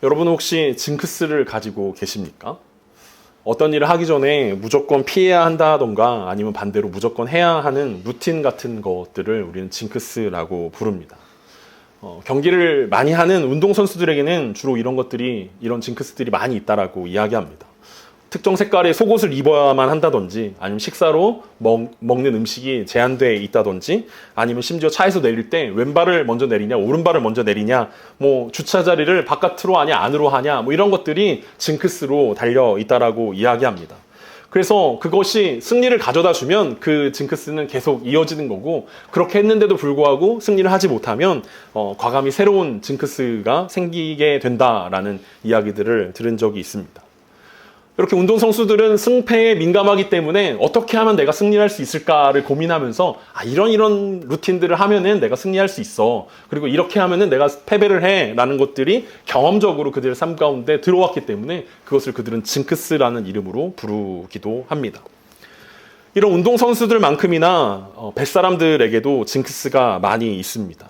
여러분은 혹시 징크스를 가지고 계십니까? 어떤 일을 하기 전에 무조건 피해야 한다던가 아니면 반대로 무조건 해야 하는 루틴 같은 것들을 우리는 징크스라고 부릅니다. 경기를 많이 하는 운동선수들에게는 주로 이런 징크스들이 많이 있다라고 이야기합니다. 특정 색깔의 속옷을 입어야만 한다든지, 아니면 식사로 먹는 음식이 제한되어 있다든지, 아니면 심지어 차에서 내릴 때 왼발을 먼저 내리냐, 오른발을 먼저 내리냐, 뭐 주차 자리를 바깥으로 하냐, 안으로 하냐, 뭐 이런 것들이 징크스로 달려 있다라고 이야기합니다. 그래서 그것이 승리를 가져다 주면 그 징크스는 계속 이어지는 거고, 그렇게 했는데도 불구하고 승리를 하지 못하면 과감히 새로운 징크스가 생기게 된다라는 이야기들을 들은 적이 있습니다. 이렇게 운동선수들은 승패에 민감하기 때문에 어떻게 하면 내가 승리할 수 있을까를 고민하면서 이런 루틴들을 하면은 내가 승리할 수 있어. 그리고 이렇게 하면은 내가 패배를 해. 라는 것들이 경험적으로 그들의 삶 가운데 들어왔기 때문에 그것을 그들은 징크스라는 이름으로 부르기도 합니다. 이런 운동선수들만큼이나 뱃사람들에게도 징크스가 많이 있습니다.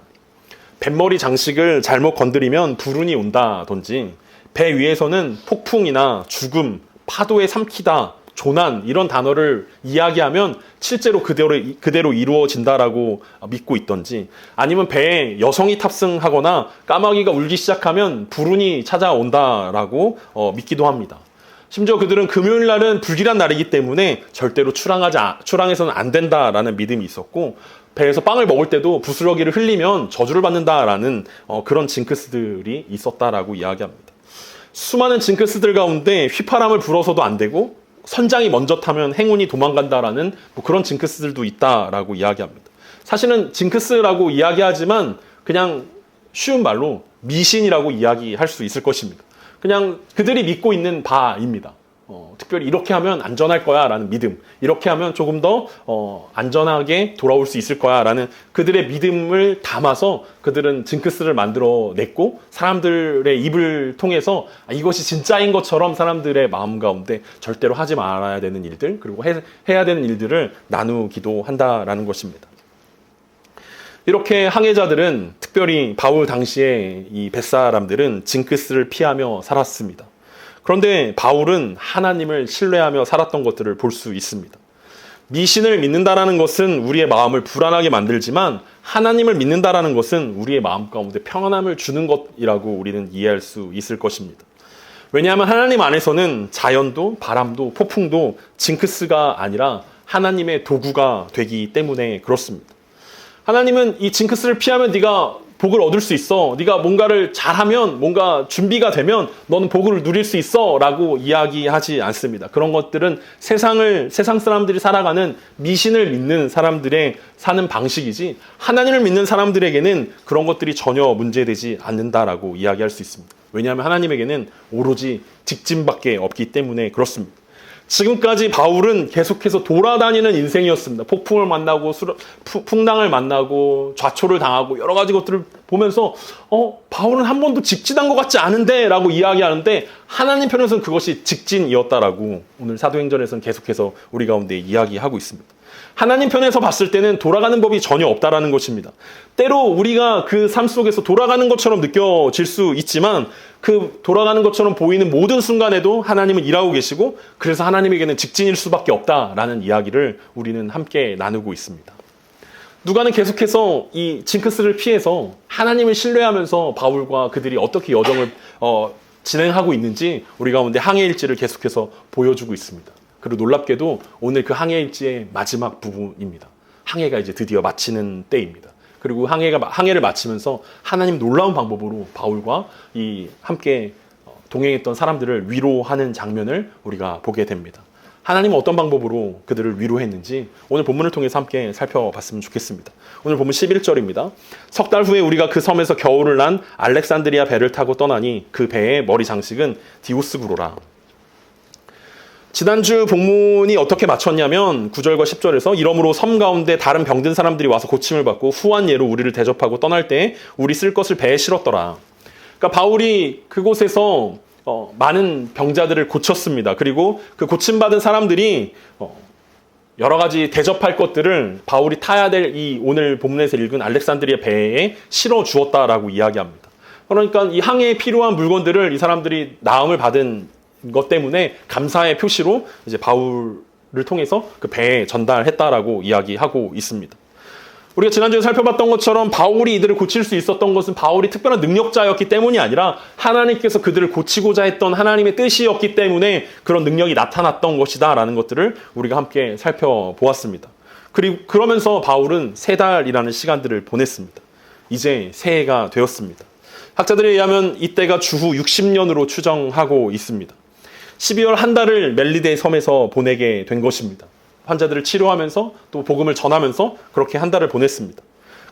뱃머리 장식을 잘못 건드리면 불운이 온다든지, 배 위에서는 폭풍이나 죽음, 파도에 삼키다, 조난 이런 단어를 이야기하면 실제로 그대로 이루어진다라고 믿고 있던지, 아니면 배에 여성이 탑승하거나 까마귀가 울기 시작하면 불운이 찾아온다라고 믿기도 합니다. 심지어 그들은 금요일 날은 불길한 날이기 때문에 절대로 출항해서는 안 된다라는 믿음이 있었고, 배에서 빵을 먹을 때도 부스러기를 흘리면 저주를 받는다라는 그런 징크스들이 있었다라고 이야기합니다. 수많은 징크스들 가운데 휘파람을 불어서도 안 되고 선장이 먼저 타면 행운이 도망간다라는 그런 징크스들도 있다라고 이야기합니다. 사실은 징크스라고 이야기하지만 그냥 쉬운 말로 미신이라고 이야기할 수 있을 것입니다. 그냥 그들이 믿고 있는 바입니다. 특별히 이렇게 하면 안전할 거야 라는 믿음, 이렇게 하면 조금 더 안전하게 돌아올 수 있을 거야 라는 그들의 믿음을 담아서 그들은 징크스를 만들어냈고, 사람들의 입을 통해서 이것이 진짜인 것처럼 사람들의 마음 가운데 절대로 하지 말아야 되는 일들, 그리고 해야 되는 일들을 나누기도 한다라는 것입니다. 이렇게 항해자들은, 특별히 바울 당시에 이 뱃사람들은 징크스를 피하며 살았습니다. 그런데 바울은 하나님을 신뢰하며 살았던 것들을 볼 수 있습니다. 미신을 믿는다라는 것은 우리의 마음을 불안하게 만들지만, 하나님을 믿는다라는 것은 우리의 마음 가운데 평안함을 주는 것이라고 우리는 이해할 수 있을 것입니다. 왜냐하면 하나님 안에서는 자연도, 바람도, 폭풍도 징크스가 아니라 하나님의 도구가 되기 때문에 그렇습니다. 하나님은 이 징크스를 피하면 네가 복을 얻을 수 있어, 네가 뭔가를 잘하면, 뭔가 준비가 되면 너는 복을 누릴 수 있어 라고 이야기하지 않습니다. 그런 것들은 세상 사람들이 살아가는 미신을 믿는 사람들의 사는 방식이지, 하나님을 믿는 사람들에게는 그런 것들이 전혀 문제되지 않는다라고 이야기할 수 있습니다. 왜냐하면 하나님에게는 오로지 직진밖에 없기 때문에 그렇습니다. 지금까지 바울은 계속해서 돌아다니는 인생이었습니다. 폭풍을 만나고 풍랑을 만나고 좌초를 당하고 여러 가지 것들을 보면서 바울은 한 번도 직진한 것 같지 않은데 라고 이야기하는데, 하나님 편에서는 그것이 직진이었다라고 오늘 사도행전에서는 계속해서 우리 가운데 이야기하고 있습니다. 하나님 편에서 봤을 때는 돌아가는 법이 전혀 없다라는 것입니다. 때로 우리가 그 삶 속에서 돌아가는 것처럼 느껴질 수 있지만, 그 돌아가는 것처럼 보이는 모든 순간에도 하나님은 일하고 계시고, 그래서 하나님에게는 직진일 수밖에 없다라는 이야기를 우리는 함께 나누고 있습니다. 누가는 계속해서 이 징크스를 피해서 하나님을 신뢰하면서 바울과 그들이 어떻게 여정을 진행하고 있는지 우리 가운데 항해일지를 계속해서 보여주고 있습니다. 그리고 놀랍게도 오늘 그 항해일지의 마지막 부분입니다. 항해가 이제 드디어 마치는 때입니다. 그리고 항해를 마치면서 하나님 놀라운 방법으로 바울과 이 함께 동행했던 사람들을 위로하는 장면을 우리가 보게 됩니다. 하나님은 어떤 방법으로 그들을 위로했는지 오늘 본문을 통해서 함께 살펴봤으면 좋겠습니다. 오늘 본문 11절입니다. 석 달 후에 우리가 그 섬에서 겨울을 난 알렉산드리아 배를 타고 떠나니 그 배의 머리 장식은 디오스구로라. 지난주 본문이 어떻게 마쳤냐면 9절과 10절에서 이러므로 섬 가운데 다른 병든 사람들이 와서 고침을 받고 후한 예로 우리를 대접하고 떠날 때 우리 쓸 것을 배에 실었더라. 그러니까 바울이 그곳에서 많은 병자들을 고쳤습니다. 그리고 그 고침받은 사람들이 여러 가지 대접할 것들을 바울이 타야 될 이 오늘 본문에서 읽은 알렉산드리아 배에 실어 주었다라고 이야기합니다. 그러니까 이 항해에 필요한 물건들을 이 사람들이 나음을 받은 것 때문에 감사의 표시로 이제 바울을 통해서 그 배에 전달했다라고 이야기하고 있습니다. 우리가 지난주에 살펴봤던 것처럼 바울이 이들을 고칠 수 있었던 것은 바울이 특별한 능력자였기 때문이 아니라 하나님께서 그들을 고치고자 했던 하나님의 뜻이었기 때문에 그런 능력이 나타났던 것이다라는 것들을 우리가 함께 살펴보았습니다. 그리고 그러면서 바울은 3달이라는 시간들을 보냈습니다. 이제 새해가 되었습니다. 학자들에 의하면 이때가 주후 60년으로 추정하고 있습니다. 12월 한 달을 멜리데 섬에서 보내게 된 것입니다. 환자들을 치료하면서 또 복음을 전하면서 그렇게 한 달을 보냈습니다.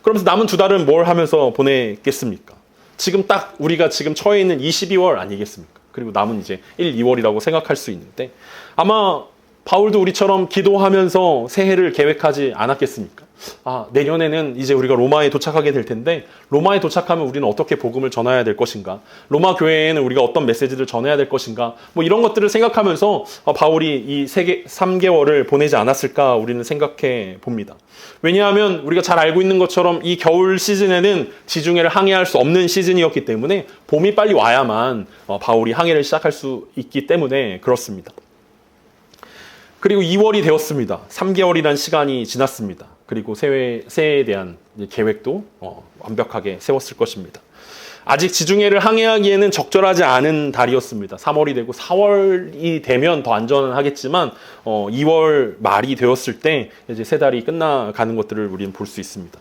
그러면서 남은 2달은 뭘 하면서 보내겠습니까? 지금 딱 우리가 지금 처해 있는 이 12월 아니겠습니까? 그리고 남은 이제 1, 2월이라고 생각할 수 있는데 아마 바울도 우리처럼 기도하면서 새해를 계획하지 않았겠습니까? 내년에는 이제 우리가 로마에 도착하게 될 텐데 로마에 도착하면 우리는 어떻게 복음을 전해야 될 것인가? 로마 교회에는 우리가 어떤 메시지를 전해야 될 것인가? 뭐 이런 것들을 생각하면서 바울이 이 3개월을 보내지 않았을까 우리는 생각해 봅니다. 왜냐하면 우리가 잘 알고 있는 것처럼 이 겨울 시즌에는 지중해를 항해할 수 없는 시즌이었기 때문에 봄이 빨리 와야만 바울이 항해를 시작할 수 있기 때문에 그렇습니다. 그리고 2월이 되었습니다. 3개월이라는 시간이 지났습니다. 그리고 새해에 대한 계획도 완벽하게 세웠을 것입니다. 아직 지중해를 항해하기에는 적절하지 않은 달이었습니다. 3월이 되고 4월이 되면 더 안전하겠지만 2월 말이 되었을 때 이제 3달이 끝나가는 것들을 우리는 볼 수 있습니다.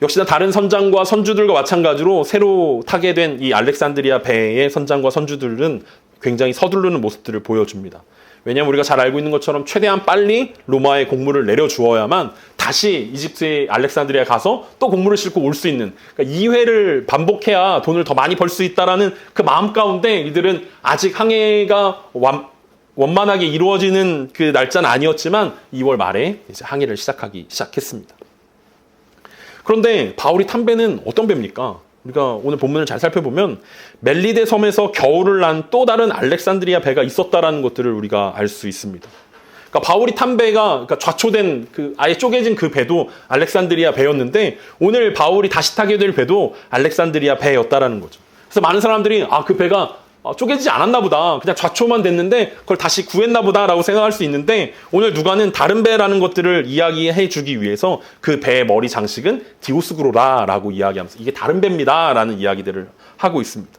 역시나 다른 선장과 선주들과 마찬가지로 새로 타게 된 이 알렉산드리아 배의 선장과 선주들은 굉장히 서두르는 모습들을 보여줍니다. 왜냐하면 우리가 잘 알고 있는 것처럼 최대한 빨리 로마에 곡물을 내려주어야만 다시 이집트의 알렉산드리아에 가서 또 곡물을 싣고 올 수 있는, 그러니까 2회를 반복해야 돈을 더 많이 벌 수 있다라는 그 마음 가운데 이들은 아직 항해가 원만하게 이루어지는 그 날짜는 아니었지만 2월 말에 이제 항해를 시작했습니다. 그런데 바울이 탄 배는 어떤 배입니까? 우리가 오늘 본문을 잘 살펴보면 멜리데 섬에서 겨울을 난 또 다른 알렉산드리아 배가 있었다라는 것들을 우리가 알 수 있습니다. 그러니까 바울이 탄 배가 좌초된 아예 쪼개진 그 배도 알렉산드리아 배였는데 오늘 바울이 다시 타게 될 배도 알렉산드리아 배였다라는 거죠. 그래서 많은 사람들이 그 배가 쪼개지지 않았나 보다. 그냥 좌초만 됐는데 그걸 다시 구했나 보다라고 생각할 수 있는데 오늘 누가는 다른 배라는 것들을 이야기해 주기 위해서 그 배의 머리 장식은 디오스그로라라고 이야기하면서 이게 다른 배입니다라는 이야기들을 하고 있습니다.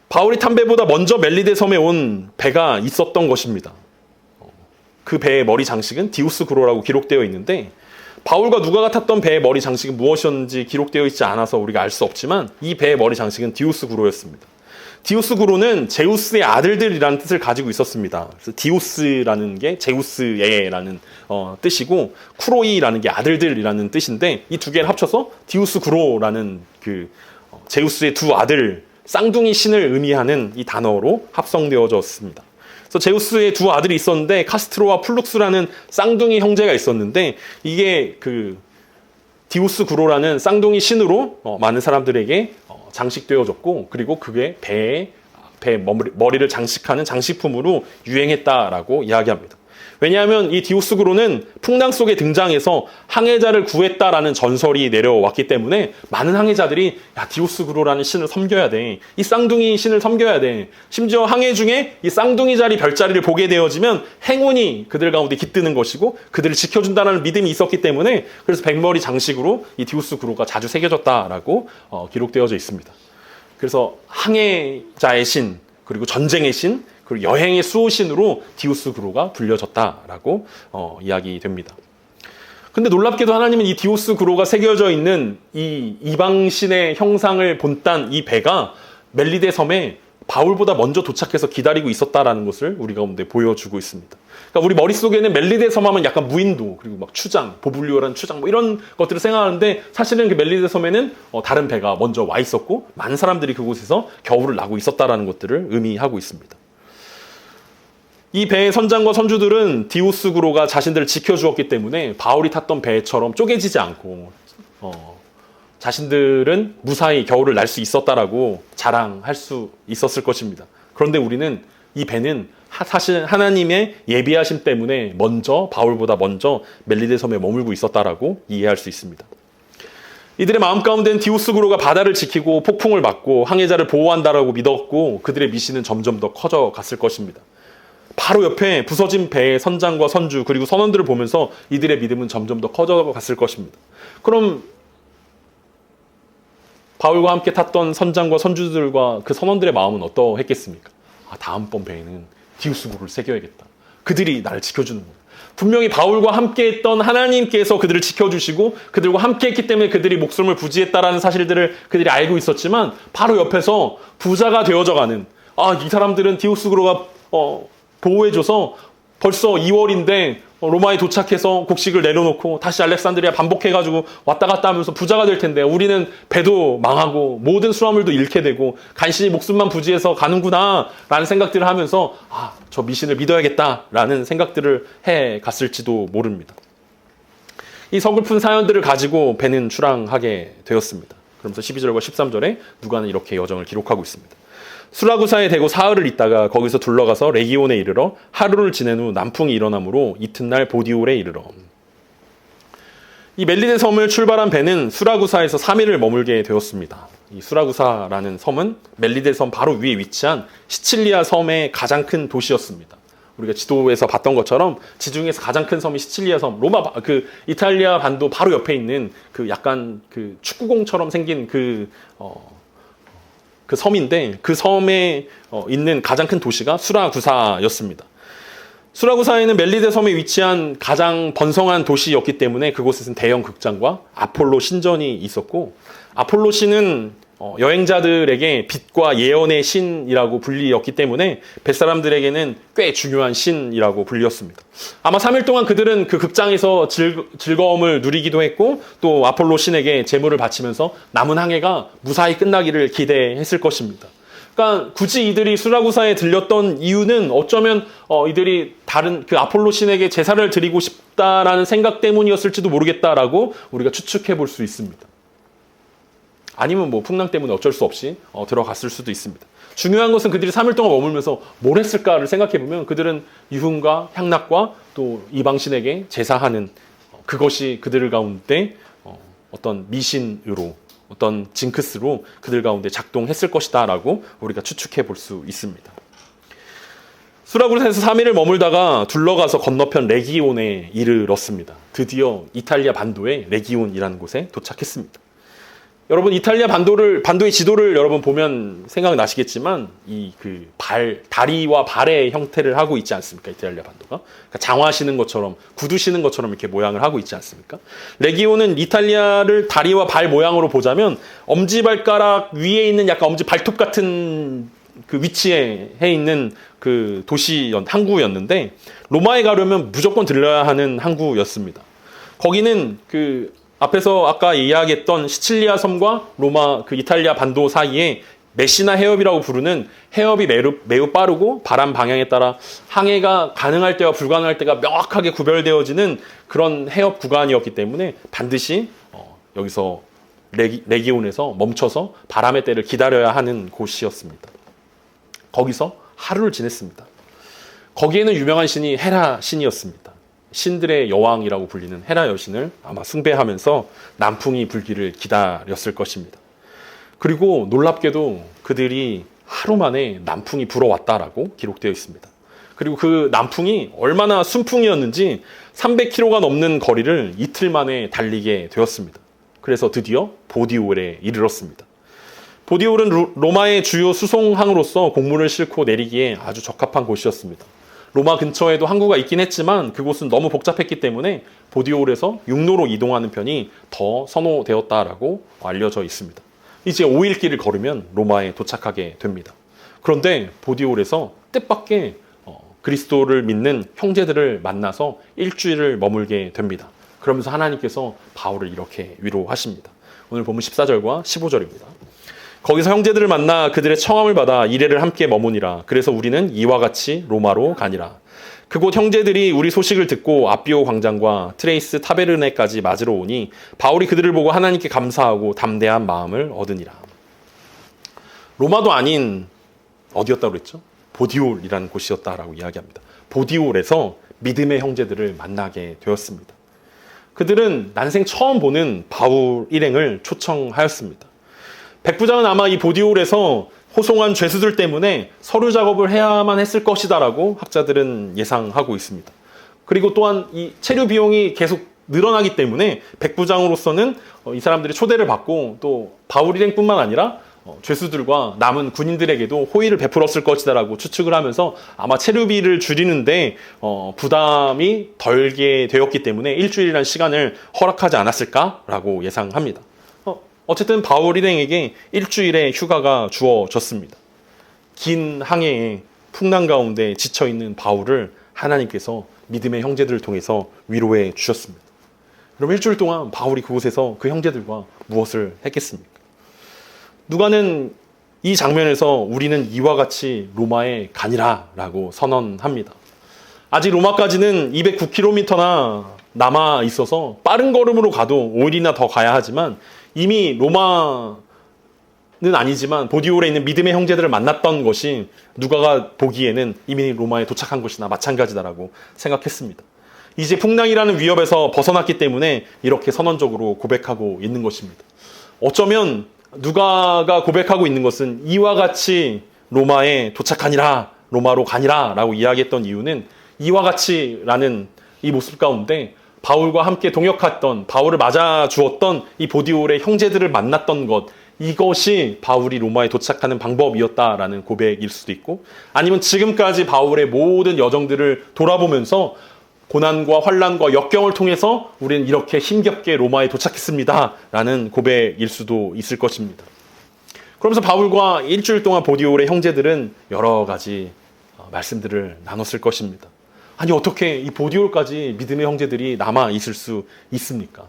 바울이 탄 배보다 먼저 멜리데 섬에 온 배가 있었던 것입니다. 그 배의 머리 장식은 디오스그로라고 기록되어 있는데 바울과 누가가 탔던 배의 머리 장식은 무엇이었는지 기록되어 있지 않아서 우리가 알 수 없지만 이 배의 머리 장식은 디오스그로였습니다. 디오스그로는 제우스의 아들들이라는 뜻을 가지고 있었습니다. 그래서 디오스라는 게 제우스의라는 뜻이고 쿠로이라는 게 아들들이라는 뜻인데 이 두 개를 합쳐서 디오스그로라는 제우스의 두 아들 쌍둥이 신을 의미하는 이 단어로 합성되어졌습니다. 그래서 제우스의 두 아들이 있었는데 카스트로와 플룩스라는 쌍둥이 형제가 있었는데 이게 디오스그로라는 쌍둥이 신으로 많은 사람들에게 장식되어졌고 그리고 그게 배 머리를 장식하는 장식품으로 유행했다라고 이야기합니다. 왜냐하면 이 디오스그로는 풍랑 속에 등장해서 항해자를 구했다라는 전설이 내려왔기 때문에 많은 항해자들이 디오스그로라는 신을 섬겨야 돼. 이 쌍둥이 신을 섬겨야 돼. 심지어 항해 중에 이 쌍둥이 자리 별자리를 보게 되어지면 행운이 그들 가운데 깃드는 것이고 그들을 지켜준다는 믿음이 있었기 때문에 그래서 백머리 장식으로 이 디오스그로가 자주 새겨졌다라고 기록되어져 있습니다. 그래서 항해자의 신 그리고 전쟁의 신 그리고 여행의 수호신으로 디오스그로가 불려졌다라고 이야기됩니다. 근데 놀랍게도 하나님은 이 디오스그로가 새겨져 있는 이 이방신의 형상을 본딴 이 배가 멜리데 섬에 바울보다 먼저 도착해서 기다리고 있었다라는 것을 우리 가운데 보여주고 있습니다. 그러니까 우리 머릿속에는 멜리데 섬 하면 약간 무인도 그리고 막 추장, 보블리오라는 추장 뭐 이런 것들을 생각하는데 사실은 그 멜리데 섬에는 다른 배가 먼저 와 있었고 많은 사람들이 그곳에서 겨울을 나고 있었다라는 것들을 의미하고 있습니다. 이 배의 선장과 선주들은 디오스그로가 자신들을 지켜주었기 때문에 바울이 탔던 배처럼 쪼개지지 않고 자신들은 무사히 겨울을 날 수 있었다라고 자랑할 수 있었을 것입니다. 그런데 우리는 이 배는 사실 하나님의 예비하심 때문에 바울보다 먼저 멜리데 섬에 머물고 있었다라고 이해할 수 있습니다. 이들의 마음 가운데는 디오스구로가 바다를 지키고 폭풍을 막고 항해자를 보호한다라고 믿었고 그들의 미신은 점점 더 커져갔을 것입니다. 바로 옆에 부서진 배의 선장과 선주 그리고 선원들을 보면서 이들의 믿음은 점점 더 커져갔을 것입니다. 그럼 바울과 함께 탔던 선장과 선주들과 그 선원들의 마음은 어떠했겠습니까? 다음번 배에는 디오스구로를 새겨야겠다. 그들이 나를 지켜주는 거예요. 분명히 바울과 함께했던 하나님께서 그들을 지켜주시고 그들과 함께했기 때문에 그들이 목숨을 부지했다라는 사실들을 그들이 알고 있었지만 바로 옆에서 부자가 되어져가는 이 사람들은 디오스구로가 보호해줘서 벌써 2월인데 로마에 도착해서 곡식을 내려놓고 다시 알렉산드리아 반복해가지고 왔다 갔다 하면서 부자가 될 텐데 우리는 배도 망하고 모든 수화물도 잃게 되고 간신히 목숨만 부지해서 가는구나 라는 생각들을 하면서 저 미신을 믿어야겠다라는 생각들을 해 갔을지도 모릅니다. 이 서글픈 사연들을 가지고 배는 출항하게 되었습니다. 그러면서 12절과 13절에 누가는 이렇게 여정을 기록하고 있습니다. 수라구사에 대고 사흘을 있다가 거기서 둘러가서 레기온에 이르러 하루를 지낸 후 남풍이 일어나므로 이튿날 보디올에 이르러. 이 멜리데 섬을 출발한 배는 수라구사에서 3일을 머물게 되었습니다. 이 수라구사라는 섬은 멜리데 섬 바로 위에 위치한 시칠리아 섬의 가장 큰 도시였습니다. 우리가 지도에서 봤던 것처럼 지중해에서 가장 큰 섬이 시칠리아 섬, 이탈리아 반도 바로 옆에 있는 약간 축구공처럼 생긴 그 섬인데 그 섬에 있는 가장 큰 도시가 수라구사였습니다. 수라구사에는 멜리데 섬에 위치한 가장 번성한 도시였기 때문에 그곳에는 대형 극장과 아폴로 신전이 있었고 아폴로 신은 여행자들에게 빛과 예언의 신이라고 불리었기 때문에 뱃사람들에게는 꽤 중요한 신이라고 불렸습니다. 아마 3일 동안 그들은 그 극장에서 즐거움을 누리기도 했고 또 아폴로 신에게 제물을 바치면서 남은 항해가 무사히 끝나기를 기대했을 것입니다. 그러니까 굳이 이들이 수라구사에 들렸던 이유는 어쩌면 이들이 다른 아폴로 신에게 제사를 드리고 싶다라는 생각 때문이었을지도 모르겠다라고 우리가 추측해 볼 수 있습니다. 아니면 풍랑 때문에 어쩔 수 없이 들어갔을 수도 있습니다. 중요한 것은 그들이 3일 동안 머물면서 뭘 했을까를 생각해보면 그들은 유흥과 향락과 또 이방신에게 제사하는 그것이 그들 가운데 어떤 미신으로 어떤 징크스로 그들 가운데 작동했을 것이다 라고 우리가 추측해 볼 수 있습니다. 수라구사에서 3일을 머물다가 둘러가서 건너편 레기온에 이르렀습니다. 드디어 이탈리아 반도의 레기온이라는 곳에 도착했습니다. 여러분 이탈리아 반도의 지도를 여러분 보면 생각나시겠지만 다리와 발의 형태를 하고 있지 않습니까? 이탈리아 반도가 그러니까 장화 신은 것처럼 구두 신은 것처럼 이렇게 모양을 하고 있지 않습니까? 레기온은 이탈리아를 다리와 발 모양으로 보자면 엄지발가락 위에 있는 약간 엄지 발톱 같은 그 위치에 해 있는 그 항구였는데 로마에 가려면 무조건 들러야 하는 항구였습니다. 거기는 앞에서 아까 이야기했던 시칠리아 섬과 로마 이탈리아 반도 사이에 메시나 해협이라고 부르는 해협이 매우 빠르고 바람 방향에 따라 항해가 가능할 때와 불가능할 때가 명확하게 구별되어지는 그런 해협 구간이었기 때문에 반드시 여기서 레기온에서 멈춰서 바람의 때를 기다려야 하는 곳이었습니다. 거기서 하루를 지냈습니다. 거기에는 유명한 신이 헤라 신이었습니다. 신들의 여왕이라고 불리는 헤라 여신을 아마 숭배하면서 남풍이 불기를 기다렸을 것입니다. 그리고 놀랍게도 그들이 하루 만에 남풍이 불어왔다라고 기록되어 있습니다. 그리고 그 남풍이 얼마나 순풍이었는지 300km가 넘는 거리를 이틀 만에 달리게 되었습니다. 그래서 드디어 보디올에 이르렀습니다. 보디올은 로마의 주요 수송항으로서 곡물을 싣고 내리기에 아주 적합한 곳이었습니다. 로마 근처에도 항구가 있긴 했지만 그곳은 너무 복잡했기 때문에 보디올에서 육로로 이동하는 편이 더 선호되었다라고 알려져 있습니다. 이제 5일 길을 걸으면 로마에 도착하게 됩니다. 그런데 보디올에서 뜻밖의 그리스도를 믿는 형제들을 만나서 일주일을 머물게 됩니다. 그러면서 하나님께서 바울을 이렇게 위로하십니다. 오늘 본문 14절과 15절입니다. 거기서 형제들을 만나 그들의 청함을 받아 이레를 함께 머무니라. 그래서 우리는 이와 같이 로마로 가니라. 그곳 형제들이 우리 소식을 듣고 아비오 광장과 트레이스 타베르네까지 맞으러 오니 바울이 그들을 보고 하나님께 감사하고 담대한 마음을 얻으니라. 로마도 아닌 어디였다고 그랬죠? 보디올이라는 곳이었다라고 이야기합니다. 보디올에서 믿음의 형제들을 만나게 되었습니다. 그들은 난생 처음 보는 바울 일행을 초청하였습니다. 백부장은 아마 이 보디올에서 호송한 죄수들 때문에 서류 작업을 해야만 했을 것이다라고 학자들은 예상하고 있습니다. 그리고 또한 이 체류 비용이 계속 늘어나기 때문에 백부장으로서는 이 사람들이 초대를 받고 또 바울 일행뿐만 아니라 죄수들과 남은 군인들에게도 호의를 베풀었을 것이다라고 추측을 하면서 아마 체류비를 줄이는데 부담이 덜게 되었기 때문에 일주일이라는 시간을 허락하지 않았을까라고 예상합니다. 어쨌든 바울 일행에게 일주일의 휴가가 주어졌습니다. 긴 항해에 풍랑 가운데 지쳐있는 바울을 하나님께서 믿음의 형제들을 통해서 위로해 주셨습니다. 그럼 일주일 동안 바울이 그곳에서 그 형제들과 무엇을 했겠습니까? 누가는 이 장면에서 우리는 이와 같이 로마에 가니라 라고 선언합니다. 아직 로마까지는 209km나 남아 있어서 빠른 걸음으로 가도 5일이나 더 가야 하지만 이미 로마는 아니지만 보디올에 있는 믿음의 형제들을 만났던 것이 누가가 보기에는 이미 로마에 도착한 것이나 마찬가지다라고 생각했습니다. 이제 풍랑이라는 위협에서 벗어났기 때문에 이렇게 선언적으로 고백하고 있는 것입니다. 어쩌면 누가가 고백하고 있는 것은 이와 같이 로마에 도착하니라, 로마로 가니라 라고 이야기했던 이유는 이와 같이라는 이 모습 가운데 바울과 함께 동역했던, 바울을 맞아주었던 이 보디올의 형제들을 만났던 것, 이것이 바울이 로마에 도착하는 방법이었다라는 고백일 수도 있고, 아니면 지금까지 바울의 모든 여정들을 돌아보면서 고난과 환난과 역경을 통해서 우리는 이렇게 힘겹게 로마에 도착했습니다 라는 고백일 수도 있을 것입니다. 그러면서 바울과 일주일 동안 보디올의 형제들은 여러 가지 말씀들을 나눴을 것입니다. 아니 어떻게 이 보디올까지 믿음의 형제들이 남아 있을 수 있습니까?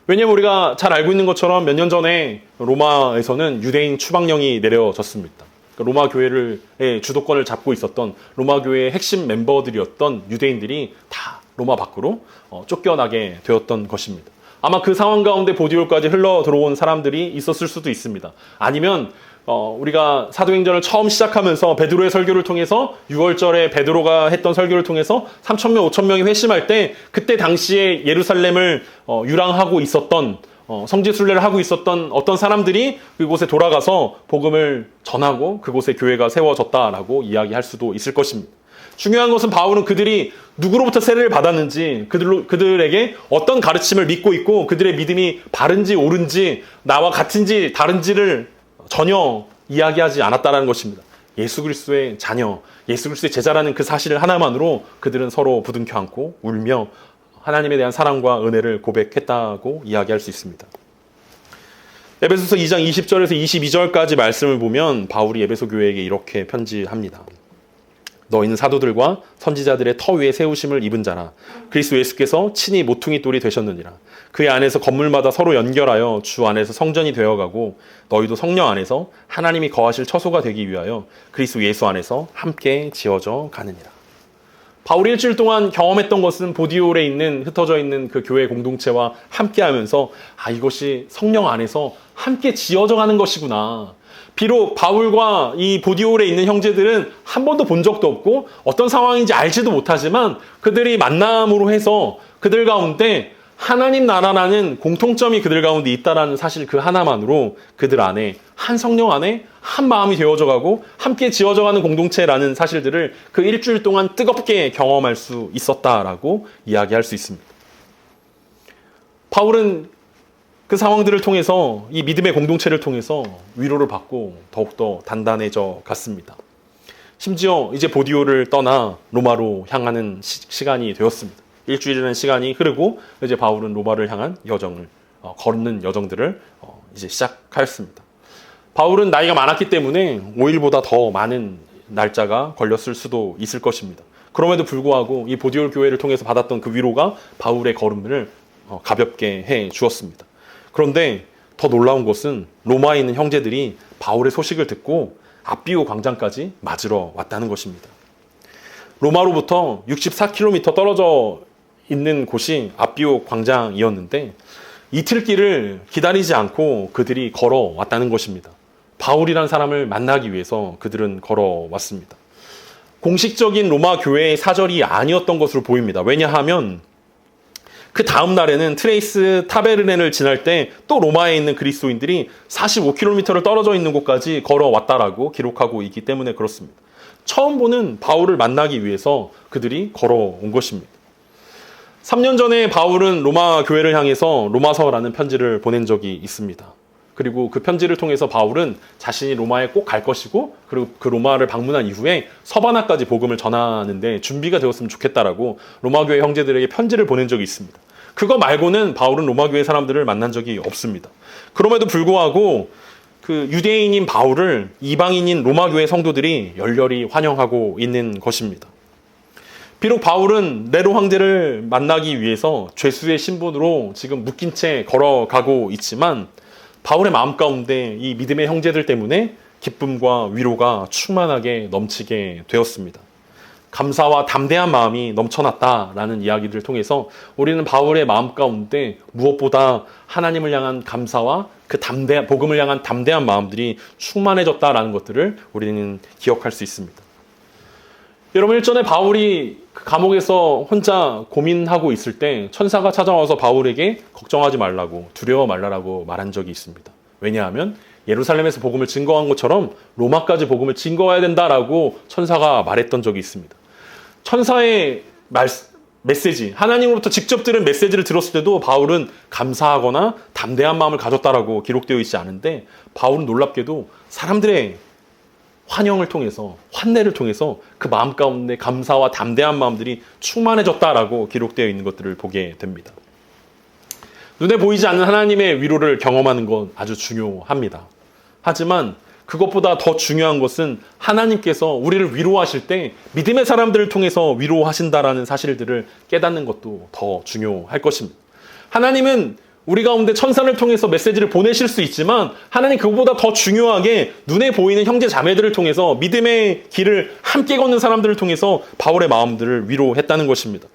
왜냐하면 우리가 잘 알고 있는 것처럼 몇 년 전에 로마에서는 유대인 추방령이 내려졌습니다. 로마 교회의 주도권을 잡고 있었던 로마 교회의 핵심 멤버들이었던 유대인들이 다 로마 밖으로 쫓겨나게 되었던 것입니다. 아마 그 상황 가운데 보디올까지 흘러 들어온 사람들이 있었을 수도 있습니다. 아니면 우리가 사도행전을 처음 시작하면서 베드로의 설교를 통해서 6월절에 베드로가 했던 설교를 통해서 3,000명, 5,000명이 회심할 때 그때 당시에 예루살렘을 유랑하고 있었던 성지순례를 하고 있었던 어떤 사람들이 그곳에 돌아가서 복음을 전하고 그곳에 교회가 세워졌다라고 이야기할 수도 있을 것입니다. 중요한 것은 바울은 그들이 누구로부터 세례를 받았는지, 그들에게 어떤 가르침을 믿고 있고 그들의 믿음이 바른지 옳은지, 나와 같은지 다른지를 전혀 이야기하지 않았다는 것입니다. 예수 그리스도의 자녀, 예수 그리스도의 제자라는 그 사실을 하나만으로 그들은 서로 부둥켜 안고 울며 하나님에 대한 사랑과 은혜를 고백했다고 이야기할 수 있습니다. 에베소서 2장 20절에서 22절까지 말씀을 보면 바울이 에베소 교회에게 이렇게 편지합니다. 너희는 사도들과 선지자들의 터 위에 세우심을 입은 자라. 그리스도 예수께서 친히 모퉁이 돌이 되셨느니라. 그의 안에서 건물마다 서로 연결하여 주 안에서 성전이 되어가고 너희도 성령 안에서 하나님이 거하실 처소가 되기 위하여 그리스도 예수 안에서 함께 지어져 가느니라. 바울이 일주일 동안 경험했던 것은 보디올에 있는 흩어져 있는 그 교회 공동체와 함께하면서 이것이 성령 안에서 함께 지어져 가는 것이구나. 비록 바울과 이 보디올에 있는 형제들은 한 번도 본 적도 없고 어떤 상황인지 알지도 못하지만 그들이 만남으로 해서 그들 가운데 하나님 나라라는 공통점이 그들 가운데 있다라는 사실 그 하나만으로 그들 안에 한 성령 안에 한 마음이 되어져 가고 함께 지어져 가는 공동체라는 사실들을 그 일주일 동안 뜨겁게 경험할 수 있었다라고 이야기할 수 있습니다. 바울은 그 상황들을 통해서 이 믿음의 공동체를 통해서 위로를 받고 더욱더 단단해져 갔습니다. 심지어 이제 보디올을 떠나 로마로 향하는 시간이 되었습니다. 일주일이라는 시간이 흐르고 이제 바울은 로마를 향한 여정을 걷는 여정들을 이제 시작하였습니다. 바울은 나이가 많았기 때문에 5일보다 더 많은 날짜가 걸렸을 수도 있을 것입니다. 그럼에도 불구하고 이 보디올 교회를 통해서 받았던 그 위로가 바울의 걸음을 가볍게 해 주었습니다. 그런데 더 놀라운 것은 로마에 있는 형제들이 바울의 소식을 듣고 앞비오 광장까지 맞으러 왔다는 것입니다. 로마로부터 64km 떨어져 있는 곳이 앞비오 광장이었는데 이틀 길을 기다리지 않고 그들이 걸어왔다는 것입니다. 바울이라는 사람을 만나기 위해서 그들은 걸어왔습니다. 공식적인 로마 교회의 사절이 아니었던 것으로 보입니다. 왜냐하면 그 다음 날에는 트레이스 타베르넨을 지날 때 또 로마에 있는 그리스도인들이 45km를 떨어져 있는 곳까지 걸어왔다라고 기록하고 있기 때문에 그렇습니다. 처음 보는 바울을 만나기 위해서 그들이 걸어온 것입니다. 3년 전에 바울은 로마 교회를 향해서 로마서라는 편지를 보낸 적이 있습니다. 그리고 그 편지를 통해서 바울은 자신이 로마에 꼭 갈 것이고 그리고 그 로마를 방문한 이후에 서바나까지 복음을 전하는데 준비가 되었으면 좋겠다라고 로마 교회 형제들에게 편지를 보낸 적이 있습니다. 그거 말고는 바울은 로마 교회 사람들을 만난 적이 없습니다. 그럼에도 불구하고 그 유대인인 바울을 이방인인 로마 교회 성도들이 열렬히 환영하고 있는 것입니다. 비록 바울은 네로 황제를 만나기 위해서 죄수의 신분으로 지금 묶인 채 걸어가고 있지만 바울의 마음 가운데 이 믿음의 형제들 때문에 기쁨과 위로가 충만하게 넘치게 되었습니다. 감사와 담대한 마음이 넘쳐났다라는 이야기를 통해서 우리는 바울의 마음 가운데 무엇보다 하나님을 향한 감사와 그 복음을 향한 담대한 마음들이 충만해졌다라는 것들을 우리는 기억할 수 있습니다. 여러분, 일전에 바울이 그 감옥에서 혼자 고민하고 있을 때 천사가 찾아와서 바울에게 걱정하지 말라고, 두려워 말라라고 말한 적이 있습니다. 왜냐하면 예루살렘에서 복음을 증거한 것처럼 로마까지 복음을 증거해야 된다라고 천사가 말했던 적이 있습니다. 천사의 메시지, 하나님으로부터 직접 들은 메시지를 들었을 때도 바울은 감사하거나 담대한 마음을 가졌다라고 기록되어 있지 않은데, 바울은 놀랍게도 사람들의 환영을 통해서, 환내를 통해서 그 마음 가운데 감사와 담대한 마음들이 충만해졌다라고 기록되어 있는 것들을 보게 됩니다. 눈에 보이지 않는 하나님의 위로를 경험하는 건 아주 중요합니다. 하지만 그것보다 더 중요한 것은 하나님께서 우리를 위로하실 때 믿음의 사람들을 통해서 위로하신다라는 사실들을 깨닫는 것도 더 중요할 것입니다. 하나님은 우리 가운데 천사를 통해서 메시지를 보내실 수 있지만 하나님 그것보다 더 중요하게 눈에 보이는 형제 자매들을 통해서 믿음의 길을 함께 걷는 사람들을 통해서 바울의 마음들을 위로했다는 것입니다.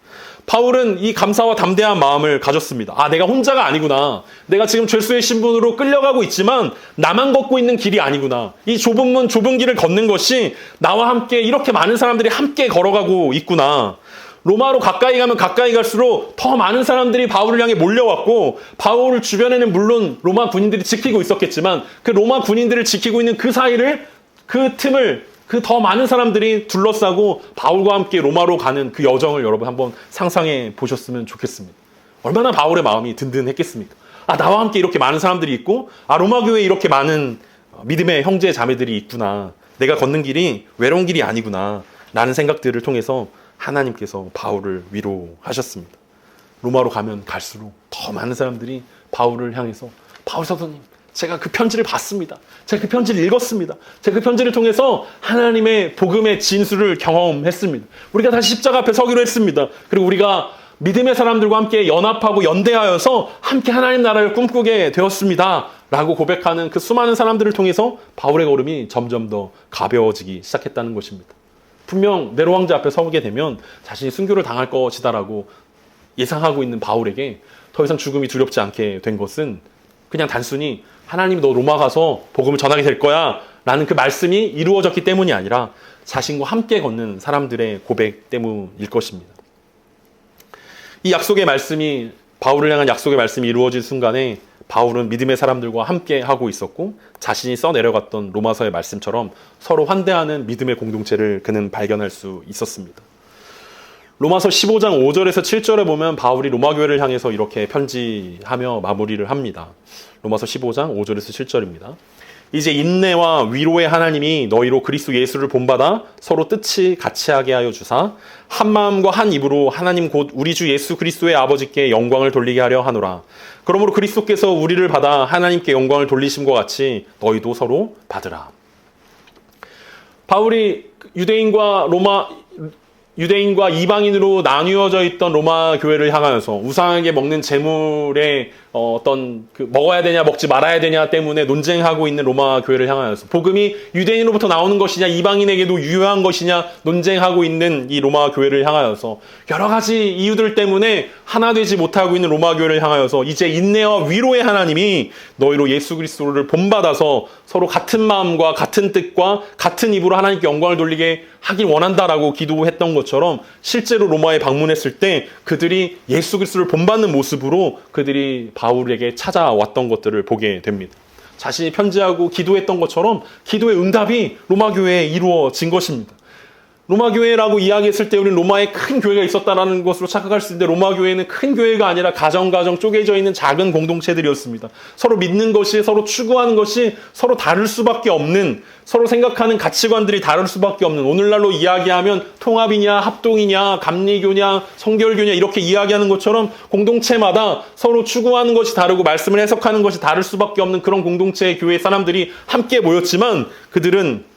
바울은 이 감사와 담대한 마음을 가졌습니다. 아, 내가 혼자가 아니구나. 내가 지금 죄수의 신분으로 끌려가고 있지만 나만 걷고 있는 길이 아니구나. 이 좁은 문, 좁은 길을 걷는 것이 나와 함께 이렇게 많은 사람들이 함께 걸어가고 있구나. 로마로 가까이 가면 가까이 갈수록 더 많은 사람들이 바울을 향해 몰려왔고, 바울 주변에는 물론 로마 군인들이 지키고 있었겠지만 그 로마 군인들을 지키고 있는 그 사이를, 그 틈을 그 더 많은 사람들이 둘러싸고 바울과 함께 로마로 가는 그 여정을 여러분 한번 상상해 보셨으면 좋겠습니다. 얼마나 바울의 마음이 든든했겠습니까? 아, 나와 함께 이렇게 많은 사람들이 있고, 아, 로마 교회에 이렇게 많은 믿음의 형제 자매들이 있구나. 내가 걷는 길이 외로운 길이 아니구나. 라는 생각들을 통해서 하나님께서 바울을 위로하셨습니다. 로마로 가면 갈수록 더 많은 사람들이 바울을 향해서, 바울 사도님, 제가 그 편지를 봤습니다. 제가 그 편지를 읽었습니다. 제가 그 편지를 통해서 하나님의 복음의 진수를 경험했습니다. 우리가 다시 십자가 앞에 서기로 했습니다. 그리고 우리가 믿음의 사람들과 함께 연합하고 연대하여서 함께 하나님 나라를 꿈꾸게 되었습니다. 라고 고백하는 그 수많은 사람들을 통해서 바울의 걸음이 점점 더 가벼워지기 시작했다는 것입니다. 분명 네로 황제 앞에 서게 되면 자신이 순교를 당할 것이다라고 예상하고 있는 바울에게 더 이상 죽음이 두렵지 않게 된 것은 그냥 단순히 하나님이 너 로마 가서 복음을 전하게 될 거야 라는 그 말씀이 이루어졌기 때문이 아니라 자신과 함께 걷는 사람들의 고백 때문일 것입니다. 이 약속의 말씀이, 바울을 향한 약속의 말씀이 이루어진 순간에 바울은 믿음의 사람들과 함께 하고 있었고, 자신이 써내려갔던 로마서의 말씀처럼 서로 환대하는 믿음의 공동체를 그는 발견할 수 있었습니다. 로마서 15장 5절에서 7절에 보면 바울이 로마 교회를 향해서 이렇게 편지하며 마무리를 합니다. 로마서 15장 5절에서 7절입니다. 이제 인내와 위로의 하나님이 너희로 그리스도 예수를 본받아 서로 뜻이 같이 하게 하여 주사 한 마음과 한 입으로 하나님 곧 우리 주 예수 그리스도의 아버지께 영광을 돌리게 하려 하노라. 그러므로 그리스도께서 우리를 받아 하나님께 영광을 돌리심과 같이 너희도 서로 받으라. 바울이 유대인과 이방인으로 나뉘어져 있던 로마 교회를 향하여서 우상에게 먹는 재물의 어떤 먹어야 되냐 먹지 말아야 되냐 때문에 논쟁하고 있는 로마 교회를 향하여서, 복음이 유대인으로부터 나오는 것이냐 이방인에게도 유효한 것이냐 논쟁하고 있는 이 로마 교회를 향하여서 여러 가지 이유들 때문에 하나 되지 못하고 있는 로마 교회를 향하여서 이제 인내와 위로의 하나님이 너희로 예수 그리스도를 본받아서 서로 같은 마음과 같은 뜻과 같은 입으로 하나님께 영광을 돌리게 하길 원한다라고 기도했던 것처럼 실제로 로마에 방문했을 때 그들이 예수 그리스도를 본받는 모습으로 그들이 바울에게 찾아왔던 것들을 보게 됩니다. 자신이 편지하고 기도했던 것처럼 기도의 응답이 로마 교회에 이루어진 것입니다. 로마 교회라고 이야기했을 때 우리는 로마에 큰 교회가 있었다는 것으로 착각할 수 있는데 로마 교회는 큰 교회가 아니라 가정 쪼개져 있는 작은 공동체들이었습니다. 서로 믿는 것이, 서로 추구하는 것이 서로 다를 수밖에 없는, 서로 생각하는 가치관들이 다를 수밖에 없는, 오늘날로 이야기하면 통합이냐 합동이냐 감리교냐 성결교냐 이렇게 이야기하는 것처럼 공동체마다 서로 추구하는 것이 다르고 말씀을 해석하는 것이 다를 수밖에 없는 그런 공동체의 교회 사람들이 함께 모였지만 그들은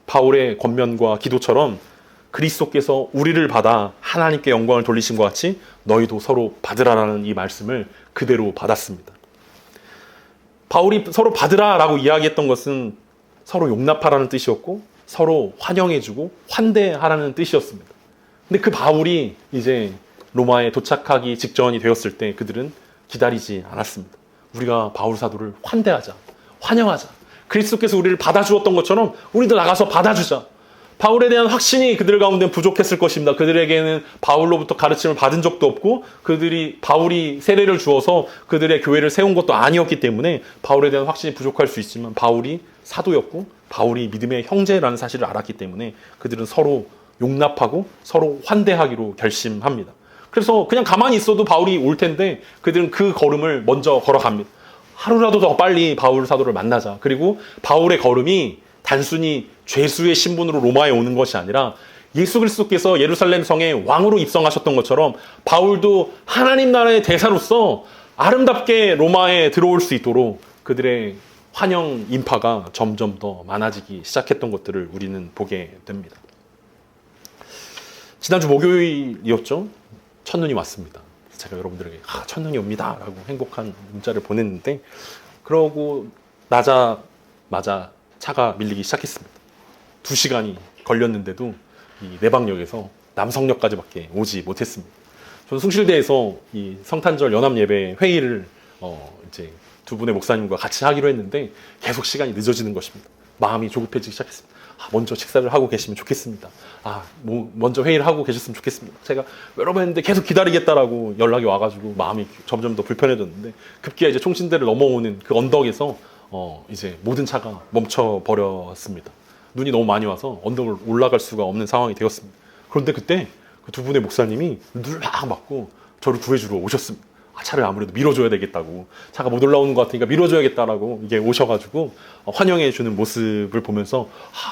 바울의 권면과 기도처럼 그리스도께서 우리를 받아 하나님께 영광을 돌리신 것 같이 너희도 서로 받으라라는 이 말씀을 그대로 받았습니다. 바울이 서로 받으라라고 이야기했던 것은 서로 용납하라는 뜻이었고 서로 환영해주고 환대하라는 뜻이었습니다. 근데 그 바울이 이제 로마에 도착하기 직전이 되었을 때 그들은 기다리지 않았습니다. 우리가 바울 사도를 환대하자, 환영하자. 그리스도께서 우리를 받아주었던 것처럼 우리도 나가서 받아주자. 바울에 대한 확신이 그들 가운데 부족했을 것입니다. 그들에게는 바울로부터 가르침을 받은 적도 없고 바울이 세례를 주어서 그들의 교회를 세운 것도 아니었기 때문에 바울에 대한 확신이 부족할 수 있지만 바울이 사도였고 바울이 믿음의 형제라는 사실을 알았기 때문에 그들은 서로 용납하고 서로 환대하기로 결심합니다. 그래서 그냥 가만히 있어도 바울이 올 텐데 그들은 그 걸음을 먼저 걸어갑니다. 하루라도 더 빨리 바울 사도를 만나자. 그리고 바울의 걸음이 단순히 죄수의 신분으로 로마에 오는 것이 아니라 예수 그리스도께서 예루살렘 성에 왕으로 입성하셨던 것처럼 바울도 하나님 나라의 대사로서 아름답게 로마에 들어올 수 있도록 그들의 환영 인파가 점점 더 많아지기 시작했던 것들을 우리는 보게 됩니다. 지난주 목요일이었죠? 첫눈이 왔습니다. 제가 여러분들에게 첫눈이 옵니다 라고 행복한 문자를 보냈는데 그러고 나자마자 차가 밀리기 시작했습니다. 2시간이 걸렸는데도 이 내방역에서 남성역까지밖에 오지 못했습니다. 저는 숭실대에서 이 성탄절 연합예배 회의를 이제 두 분의 목사님과 같이 하기로 했는데 계속 시간이 늦어지는 것입니다. 마음이 조급해지기 시작했습니다. 먼저 식사를 하고 계시면 좋겠습니다. 먼저 회의를 하고 계셨으면 좋겠습니다. 제가 여러 번 했는데 계속 기다리겠다라고 연락이 와가지고 마음이 점점 더 불편해졌는데 급기야 이제 총신대를 넘어오는 그 언덕에서 이제 모든 차가 멈춰버렸습니다. 눈이 너무 많이 와서 언덕을 올라갈 수가 없는 상황이 되었습니다. 그런데 그때 그 두 분의 목사님이 눈을 막 맞고 저를 구해주러 오셨습니다. 차를 아무래도 밀어줘야 되겠다고, 차가 못 올라오는 것 같으니까 밀어줘야겠다라고 이게 오셔가지고 환영해주는 모습을 보면서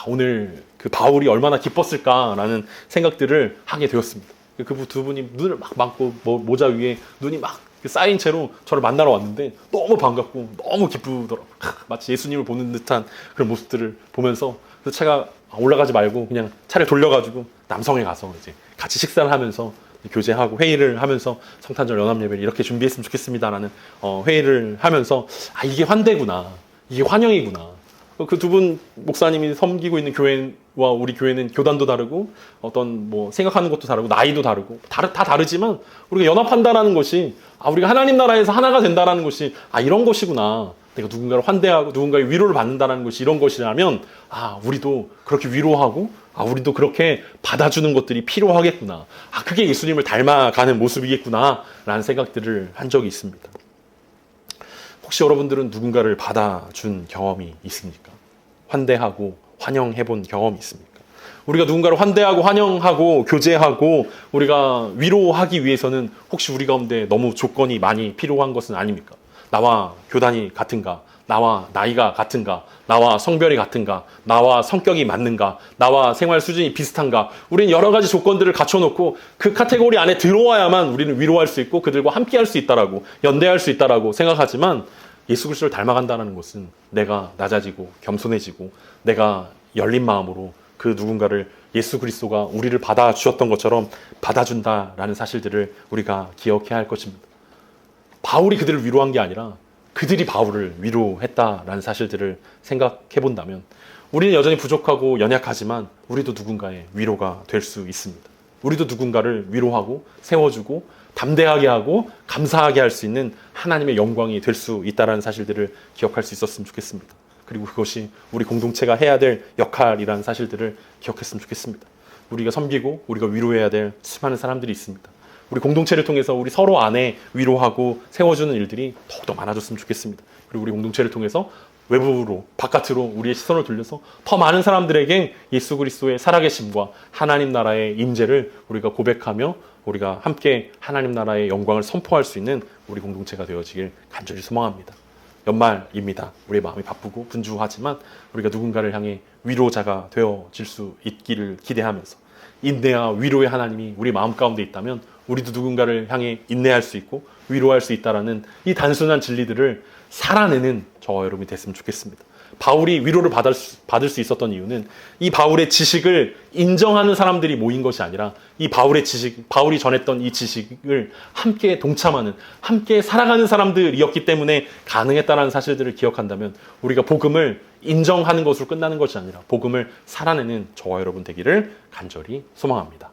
오늘 그 바울이 얼마나 기뻤을까라는 생각들을 하게 되었습니다. 그 두 분이 눈을 막 감고 모자 위에 눈이 막 쌓인 채로 저를 만나러 왔는데 너무 반갑고 너무 기쁘더라고요. 마치 예수님을 보는 듯한 그런 모습들을 보면서 그래서 제가 올라가지 말고 그냥 차를 돌려가지고 남성에 가서 이제 같이 식사를 하면서 교제하고 회의를 하면서 성탄절 연합예배를 이렇게 준비했으면 좋겠습니다라는 회의를 하면서 이게 환대구나, 이게 환영이구나. 그 두 분 목사님이 섬기고 있는 교회와 우리 교회는 교단도 다르고 어떤 생각하는 것도 다르고 나이도 다르고 다 다르지만 우리가 연합한다라는 것이 우리가 하나님 나라에서 하나가 된다라는 것이 이런 것이구나. 내가 누군가를 환대하고 누군가의 위로를 받는다는 것이 이런 것이라면 우리도 그렇게 위로하고 우리도 그렇게 받아주는 것들이 필요하겠구나. 그게 예수님을 닮아가는 모습이겠구나 라는 생각들을 한 적이 있습니다. 혹시 여러분들은 누군가를 받아준 경험이 있습니까? 환대하고 환영해본 경험이 있습니까? 우리가 누군가를 환대하고 환영하고 교제하고 우리가 위로하기 위해서는 혹시 우리 가운데 너무 조건이 많이 필요한 것은 아닙니까? 나와 교단이 같은가? 나와 나이가 같은가? 나와 성별이 같은가? 나와 성격이 맞는가? 나와 생활 수준이 비슷한가? 우리는 여러 가지 조건들을 갖춰놓고 그 카테고리 안에 들어와야만 우리는 위로할 수 있고 그들과 함께 할 수 있다라고, 연대할 수 있다라고 생각하지만 예수 그리스도를 닮아간다는 것은 내가 낮아지고 겸손해지고 내가 열린 마음으로 그 누군가를 예수 그리스도가 우리를 받아주셨던 것처럼 받아준다라는 사실들을 우리가 기억해야 할 것입니다. 바울이 그들을 위로한 게 아니라 그들이 바울을 위로했다라는 사실들을 생각해 본다면 우리는 여전히 부족하고 연약하지만 우리도 누군가의 위로가 될 수 있습니다. 우리도 누군가를 위로하고 세워주고 담대하게 하고 감사하게 할 수 있는 하나님의 영광이 될 수 있다는 사실들을 기억할 수 있었으면 좋겠습니다. 그리고 그것이 우리 공동체가 해야 될 역할이라는 사실들을 기억했으면 좋겠습니다. 우리가 섬기고 우리가 위로해야 될 수많은 사람들이 있습니다. 우리 공동체를 통해서 우리 서로 안에 위로하고 세워주는 일들이 더욱더 많아졌으면 좋겠습니다. 그리고 우리 공동체를 통해서 외부로, 바깥으로 우리의 시선을 돌려서 더 많은 사람들에게 예수 그리스도의 살아계심과 하나님 나라의 임재를 우리가 고백하며 우리가 함께 하나님 나라의 영광을 선포할 수 있는 우리 공동체가 되어지길 간절히 소망합니다. 연말입니다. 우리의 마음이 바쁘고 분주하지만 우리가 누군가를 향해 위로자가 되어질 수 있기를 기대하면서 인내와 위로의 하나님이 우리 마음 가운데 있다면 우리도 누군가를 향해 인내할 수 있고 위로할 수 있다라는 이 단순한 진리들을 살아내는 저와 여러분이 됐으면 좋겠습니다. 바울이 위로를 받을 수 있었던 이유는 이 바울의 지식을 인정하는 사람들이 모인 것이 아니라 이 바울의 지식, 바울이 전했던 이 지식을 함께 동참하는, 함께 살아가는 사람들이었기 때문에 가능했다는 사실들을 기억한다면 우리가 복음을 인정하는 것으로 끝나는 것이 아니라 복음을 살아내는 저와 여러분 되기를 간절히 소망합니다.